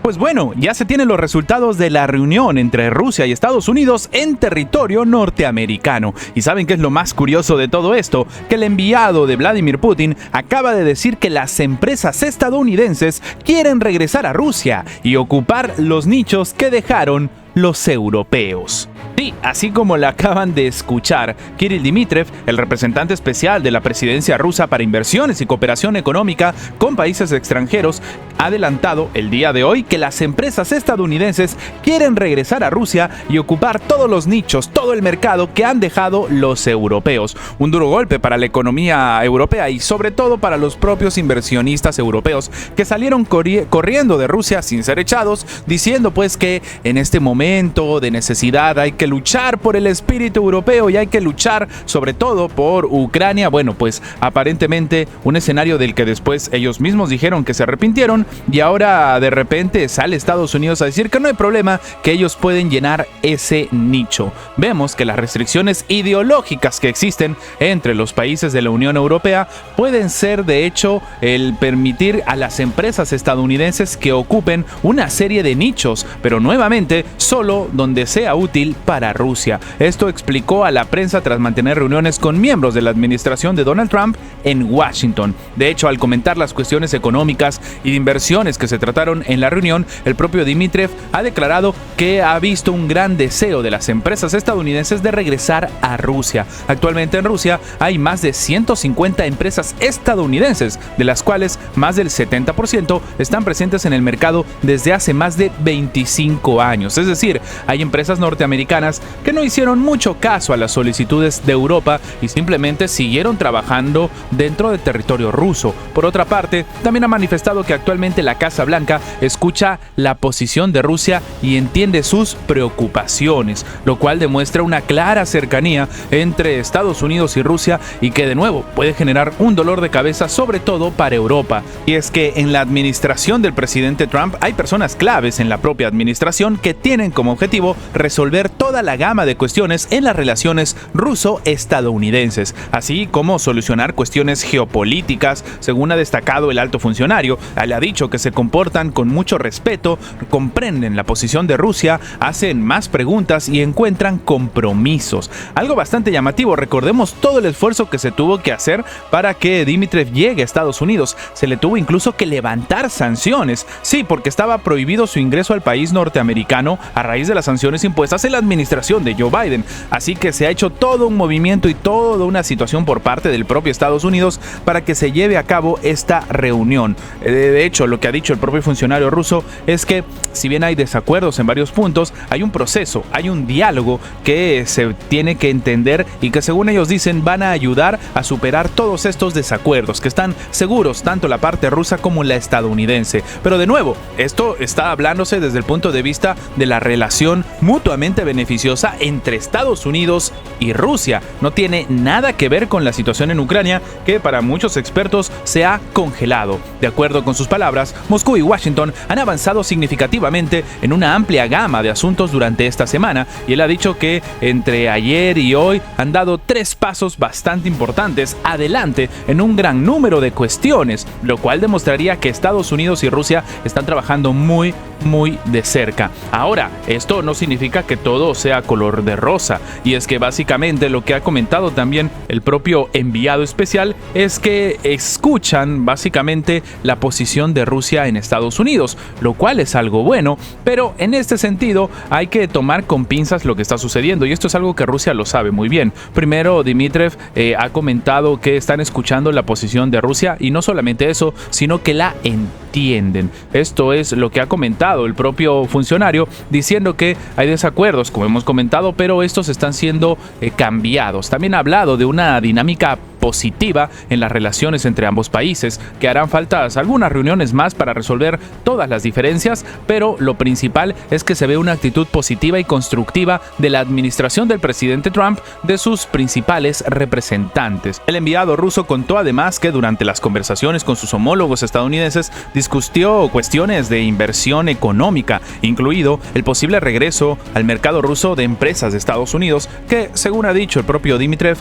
Pues bueno, ya se tienen los resultados de la reunión entre Rusia y Estados Unidos en territorio norteamericano. ¿Y saben qué es lo más curioso de todo esto? Que el enviado de Vladimir Putin acaba de decir que las empresas estadounidenses quieren regresar a Rusia y ocupar los nichos que dejaron los europeos. Sí, así como lo acaban de escuchar, Kirill Dmitriev, el representante especial de la presidencia rusa para inversiones y cooperación económica con países extranjeros, ha adelantado el día de hoy que las empresas estadounidenses quieren regresar a Rusia y ocupar todos los nichos, todo el mercado que han dejado los europeos. Un duro golpe para la economía europea y sobre todo para los propios inversionistas europeos que salieron corriendo de Rusia sin ser echados, diciendo pues que en este momento de necesidad hay que luchar por el espíritu europeo y hay que luchar sobre todo por Ucrania. Bueno, pues aparentemente un escenario del que después ellos mismos dijeron que se arrepintieron y ahora de repente sale Estados Unidos a decir que no hay problema, que ellos pueden llenar ese nicho. Vemos que las restricciones ideológicas que existen entre los países de la Unión Europea pueden ser de hecho el permitir a las empresas estadounidenses que ocupen una serie de nichos, pero nuevamente solo donde sea útil para Rusia. Esto explicó a la prensa tras mantener reuniones con miembros de la administración de Donald Trump en Washington. De hecho, al comentar las cuestiones económicas y de inversiones que se trataron en la reunión, el propio Dmitriev ha declarado que ha visto un gran deseo de las empresas estadounidenses de regresar a Rusia. Actualmente en Rusia hay más de 150 empresas estadounidenses, de las cuales más del 70% están presentes en el mercado desde hace más de 25 años. Es decir, hay empresas norteamericanas que no hicieron mucho caso a las solicitudes de Europa y simplemente siguieron trabajando dentro del territorio ruso. Por otra parte, también ha manifestado que actualmente la Casa Blanca escucha la posición de Rusia y entiende sus preocupaciones, lo cual demuestra una clara cercanía entre Estados Unidos y Rusia y que de nuevo puede generar un dolor de cabeza sobre todo para Europa. Y es que en la administración del presidente Trump hay personas claves en la propia administración que tienen como objetivo resolver toda la gama de cuestiones en las relaciones ruso-estadounidenses, así como solucionar cuestiones geopolíticas. Según ha destacado el alto funcionario, él ha dicho que se comportan con mucho respeto, comprenden la posición de Rusia, hacen más preguntas y encuentran compromisos. Algo bastante llamativo, recordemos todo el esfuerzo que se tuvo que hacer para que Dmitriev llegue a Estados Unidos. Se le tuvo incluso que levantar sanciones, sí, porque estaba prohibido su ingreso al país norteamericano a raíz de las sanciones impuestas en la administración de Joe Biden. Así que se ha hecho todo un movimiento y toda una situación por parte del propio Estados Unidos para que se lleve a cabo esta reunión. De hecho, lo que ha dicho el propio funcionario ruso es que si bien hay desacuerdos en varios puntos, hay un proceso, hay un diálogo que se tiene que entender y que según ellos dicen van a ayudar a superar todos estos desacuerdos, que están seguros tanto la parte rusa como la estadounidense. Pero de nuevo, esto está hablándose desde el punto de vista de la relación mutuamente beneficiosa entre Estados Unidos y Rusia. No tiene nada que ver con la situación en Ucrania, que para muchos expertos se ha congelado. De acuerdo con sus palabras, Moscú y Washington han avanzado significativamente en una amplia gama de asuntos durante esta semana, y él ha dicho que entre ayer y hoy han dado 3 pasos bastante importantes adelante en un gran número de cuestiones, lo cual demostraría que Estados Unidos y Rusia están trabajando muy de cerca. Ahora, esto no significa que todo sea color de rosa, y es que básicamente lo que ha comentado también el propio enviado especial es que escuchan básicamente la posición de Rusia en Estados Unidos, lo cual es algo bueno, pero en este sentido hay que tomar con pinzas lo que está sucediendo, y esto es algo que Rusia lo sabe muy bien. Primero, Dmitriev ha comentado que están escuchando la posición de Rusia, y no solamente eso, sino que la entienden. Esto es lo que ha comentado el propio funcionario, diciendo que hay desacuerdos, como hemos comentado, pero estos están siendo cambiados. También ha hablado de una dinámica positiva en las relaciones entre ambos países, que harán falta algunas reuniones más para resolver todas las diferencias, pero lo principal es que se ve una actitud positiva y constructiva de la administración del presidente Trump, de sus principales representantes. El enviado ruso contó además que durante las conversaciones con sus homólogos estadounidenses discutió cuestiones de inversión económica, incluido el posible regreso al mercado ruso de empresas de Estados Unidos que, según ha dicho el propio Dmitriev,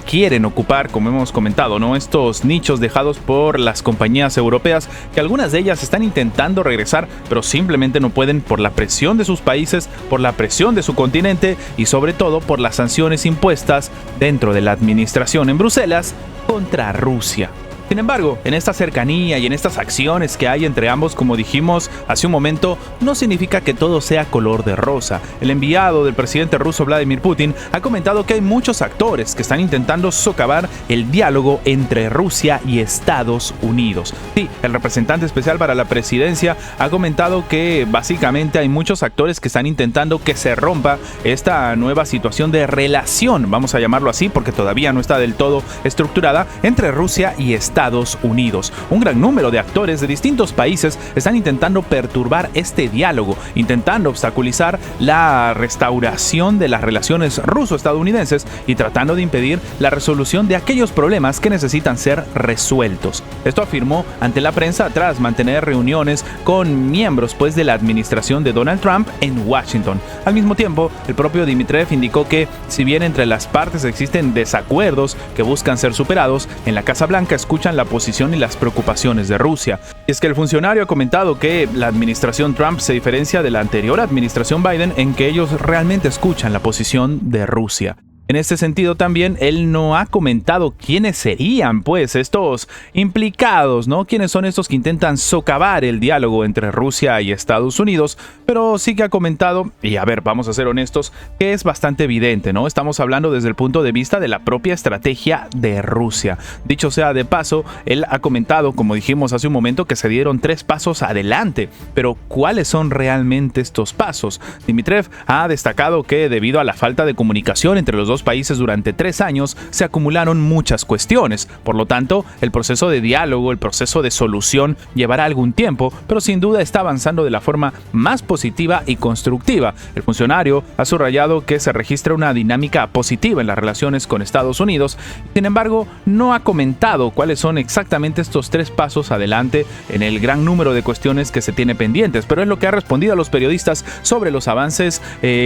quieren ocupar, como hemos comentado, ¿no? Estos nichos dejados por las compañías europeas, que algunas de ellas están intentando regresar, pero simplemente no pueden por la presión de sus países, por la presión de su continente y sobre todo por las sanciones impuestas dentro de la administración en Bruselas contra Rusia. Sin embargo, en esta cercanía y en estas acciones que hay entre ambos, como dijimos hace un momento, no significa que todo sea color de rosa. El enviado del presidente ruso Vladimir Putin ha comentado que hay muchos actores que están intentando socavar el diálogo entre Rusia y Estados Unidos. Sí, el representante especial para la presidencia ha comentado que básicamente hay muchos actores que están intentando que se rompa esta nueva situación de relación, vamos a llamarlo así porque todavía no está del todo estructurada, entre Rusia y Estados Unidos. Un gran número de actores de distintos países están intentando perturbar este diálogo, intentando obstaculizar la restauración de las relaciones ruso-estadounidenses y tratando de impedir la resolución de aquellos problemas que necesitan ser resueltos. Esto afirmó ante la prensa tras mantener reuniones con miembros de la administración de Donald Trump en Washington. Al mismo tiempo, el propio Dmitriev indicó que si bien entre las partes existen desacuerdos que buscan ser superados, en la Casa Blanca escuchan la posición y las preocupaciones de Rusia. Y es que el funcionario ha comentado que la administración Trump se diferencia de la anterior administración Biden en que ellos realmente escuchan la posición de Rusia. En este sentido también él no ha comentado quiénes serían estos implicados, ¿no? Quiénes son estos que intentan socavar el diálogo entre Rusia y Estados Unidos, pero sí que ha comentado, y a ver, vamos a ser honestos, que es bastante evidente, ¿no? Estamos hablando desde el punto de vista de la propia estrategia de Rusia. Dicho sea de paso, él ha comentado, como dijimos hace un momento, que se dieron 3 pasos adelante, pero ¿cuáles son realmente estos pasos? Dmitriev ha destacado que debido a la falta de comunicación entre los dos países durante 3 años se acumularon muchas cuestiones. Por lo tanto, el proceso de diálogo, el proceso de solución llevará algún tiempo, pero sin duda está avanzando de la forma más positiva y constructiva. El funcionario ha subrayado que se registra una dinámica positiva en las relaciones con Estados Unidos. Sin embargo, no ha comentado cuáles son exactamente estos 3 pasos adelante en el gran número de cuestiones que se tiene pendientes, pero es lo que ha respondido a los periodistas sobre los avances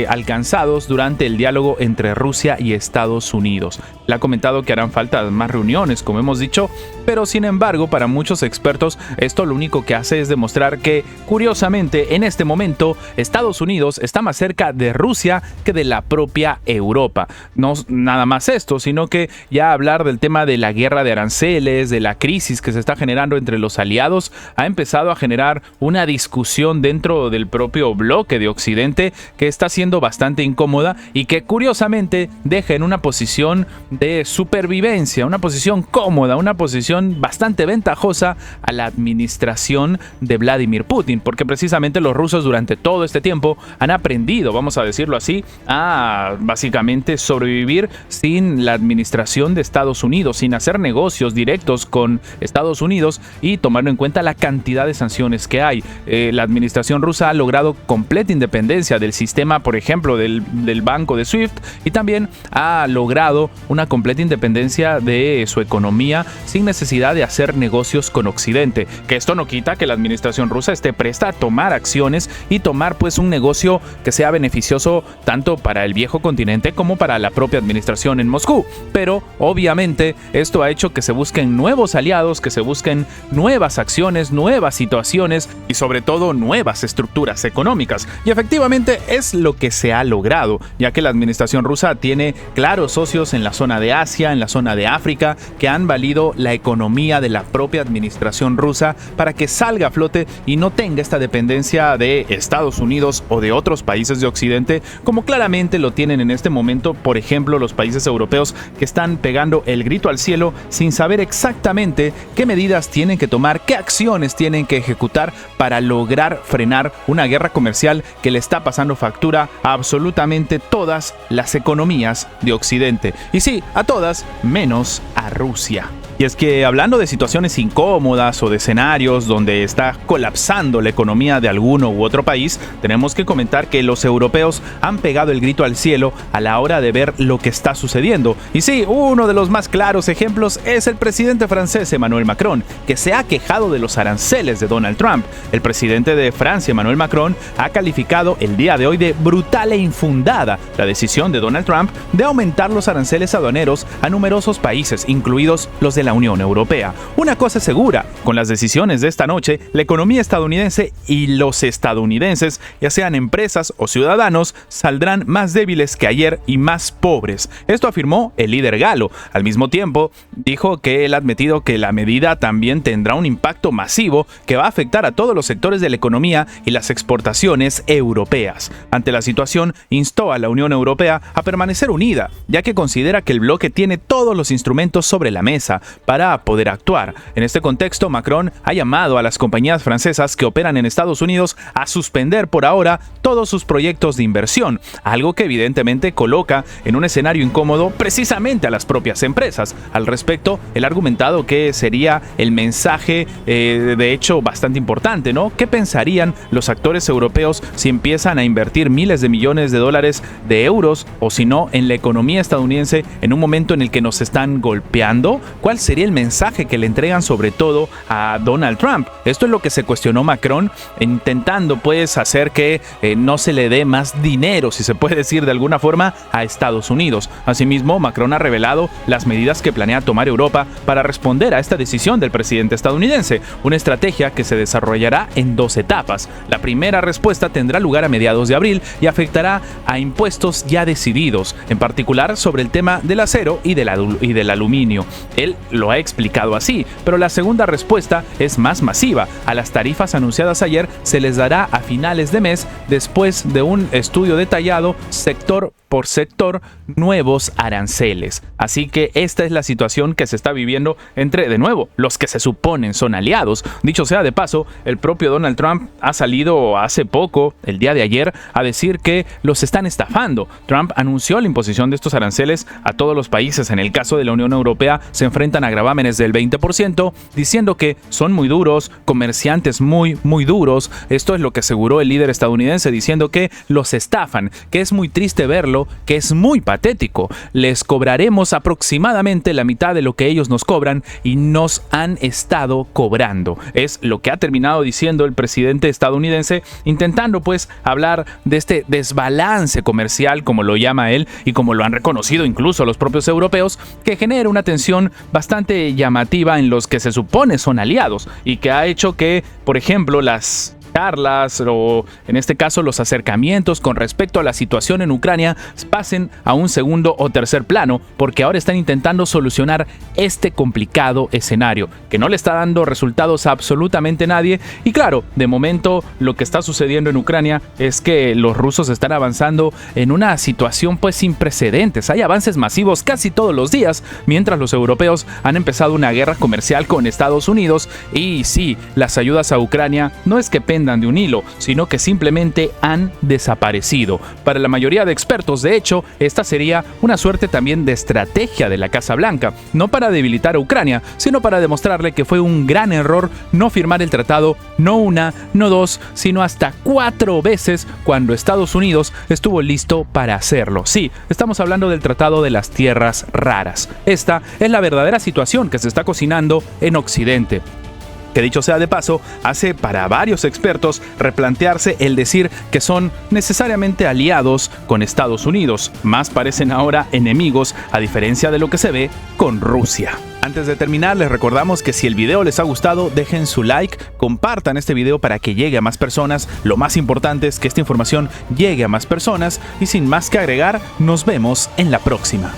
alcanzados durante el diálogo entre Rusia y Estados Unidos. Le ha comentado que harán falta más reuniones, como hemos dicho, pero sin embargo, para muchos expertos, esto lo único que hace es demostrar que, curiosamente, en este momento, Estados Unidos está más cerca de Rusia que de la propia Europa. No nada más esto, sino que ya hablar del tema de la guerra de aranceles, de la crisis que se está generando entre los aliados, ha empezado a generar una discusión dentro del propio bloque de Occidente que está siendo bastante incómoda y que, curiosamente, deja en una posición de supervivencia, una posición cómoda, una posición bastante ventajosa a la administración de Vladimir Putin, porque precisamente los rusos durante todo este tiempo han aprendido, vamos a decirlo así, a básicamente sobrevivir sin la administración de Estados Unidos, sin hacer negocios directos con Estados Unidos y tomando en cuenta la cantidad de sanciones que hay. La administración rusa ha logrado completa independencia del sistema, por ejemplo, del banco de SWIFT, y también ha logrado una completa independencia de su economía sin necesidad de hacer negocios con Occidente. Que esto no quita que la administración rusa esté presta a tomar acciones y tomar un negocio que sea beneficioso tanto para el viejo continente como para la propia administración en Moscú. Pero obviamente esto ha hecho que se busquen nuevos aliados, que se busquen nuevas acciones, nuevas situaciones y sobre todo nuevas estructuras económicas. Y efectivamente es lo que se ha logrado, ya que la administración rusa tiene claros socios en la zona de Asia, en la zona de África, que han valido la economía de la propia administración rusa para que salga a flote y no tenga esta dependencia de Estados Unidos o de otros países de Occidente, como claramente lo tienen en este momento, por ejemplo, los países europeos que están pegando el grito al cielo sin saber exactamente qué medidas tienen que tomar, qué acciones tienen que ejecutar para lograr frenar una guerra comercial que le está pasando factura a absolutamente todas las economías de Occidente. Y sí, a todas, menos a Rusia. Y es que hablando de situaciones incómodas o de escenarios donde está colapsando la economía de alguno u otro país, tenemos que comentar que los europeos han pegado el grito al cielo a la hora de ver lo que está sucediendo. Y sí, uno de los más claros ejemplos es el presidente francés Emmanuel Macron, que se ha quejado de los aranceles de Donald Trump. El presidente de Francia, Emmanuel Macron, ha calificado el día de hoy de brutal e infundada la decisión de Donald Trump de aumentar los aranceles aduaneros a numerosos países, incluidos los de la Unión Europea. Una cosa es segura, con las decisiones de esta noche, la economía estadounidense y los estadounidenses, ya sean empresas o ciudadanos, saldrán más débiles que ayer y más pobres. Esto afirmó el líder galo. Al mismo tiempo, dijo que él ha admitido que la medida también tendrá un impacto masivo que va a afectar a todos los sectores de la economía y las exportaciones europeas. Ante la situación, instó a la Unión Europea a permanecer unida, ya que considera que el bloque tiene todos los instrumentos sobre la mesa para poder actuar. En este contexto, Macron ha llamado a las compañías francesas que operan en Estados Unidos a suspender por ahora todos sus proyectos de inversión, algo que evidentemente coloca en un escenario incómodo precisamente a las propias empresas. Al respecto, él ha argumentado que sería el mensaje de hecho bastante importante, ¿no? ¿Qué pensarían los actores europeos si empiezan a invertir miles de millones de dólares de euros o si no en la economía estadounidense en un momento en el que nos están golpeando? ¿Cuál sería el mensaje que le entregan sobre todo a Donald Trump? Esto es lo que se cuestionó Macron, intentando pues hacer que no se le dé más dinero, si se puede decir de alguna forma, a Estados Unidos. Asimismo, Macron ha revelado las medidas que planea tomar Europa para responder a esta decisión del presidente estadounidense, una estrategia que se desarrollará en 2 etapas. La primera respuesta tendrá lugar a mediados de abril y afectará a impuestos ya decididos, en particular sobre el tema del acero y del aluminio. Él lo ha explicado así, pero la segunda respuesta es más masiva. A las tarifas anunciadas ayer se les dará a finales de mes, después de un estudio detallado sector por sector, nuevos aranceles. Así que esta es la situación que se está viviendo entre, de nuevo, los que se suponen son aliados. Dicho sea de paso, el propio Donald Trump ha salido hace poco, el día de ayer, a decir que los están estafando. Trump anunció la imposición de estos aranceles a todos los países. En el caso de la Unión Europea, se enfrentan a gravámenes del 20%, diciendo que son muy duros, comerciantes muy duros. Esto es lo que aseguró el líder estadounidense, diciendo que los estafan, que es muy triste verlo, que es muy patético. Les cobraremos aproximadamente la mitad de lo que ellos nos cobran y nos han estado cobrando. Es lo que ha terminado diciendo el presidente estadounidense, intentando pues hablar de este desbalance comercial, como lo llama él, y como lo han reconocido incluso los propios europeos, que genera una tensión bastante llamativa en los que se supone son aliados y que ha hecho que, por ejemplo, las charlas o en este caso los acercamientos con respecto a la situación en Ucrania pasen a un segundo o tercer plano, porque ahora están intentando solucionar este complicado escenario que no le está dando resultados a absolutamente nadie. Y claro, de momento lo que está sucediendo en Ucrania es que los rusos están avanzando en una situación pues sin precedentes. Hay avances masivos casi todos los días, mientras los europeos han empezado una guerra comercial con Estados Unidos. Y sí, las ayudas a Ucrania no es que pendan de un hilo, sino que simplemente han desaparecido. Para la mayoría de expertos, de hecho, esta sería una suerte también de estrategia de la Casa Blanca, no para debilitar a Ucrania, sino para demostrarle que fue un gran error no firmar el tratado, no una, no dos, sino hasta 4 veces cuando Estados Unidos estuvo listo para hacerlo. Sí, estamos hablando del Tratado de las Tierras Raras. Esta es la verdadera situación que se está cocinando en Occidente, que dicho sea de paso, hace para varios expertos replantearse el decir que son necesariamente aliados con Estados Unidos, más parecen ahora enemigos, a diferencia de lo que se ve con Rusia. Antes de terminar, les recordamos que si el video les ha gustado, dejen su like, compartan este video para que llegue a más personas. Lo más importante es que esta información llegue a más personas y sin más que agregar, nos vemos en la próxima.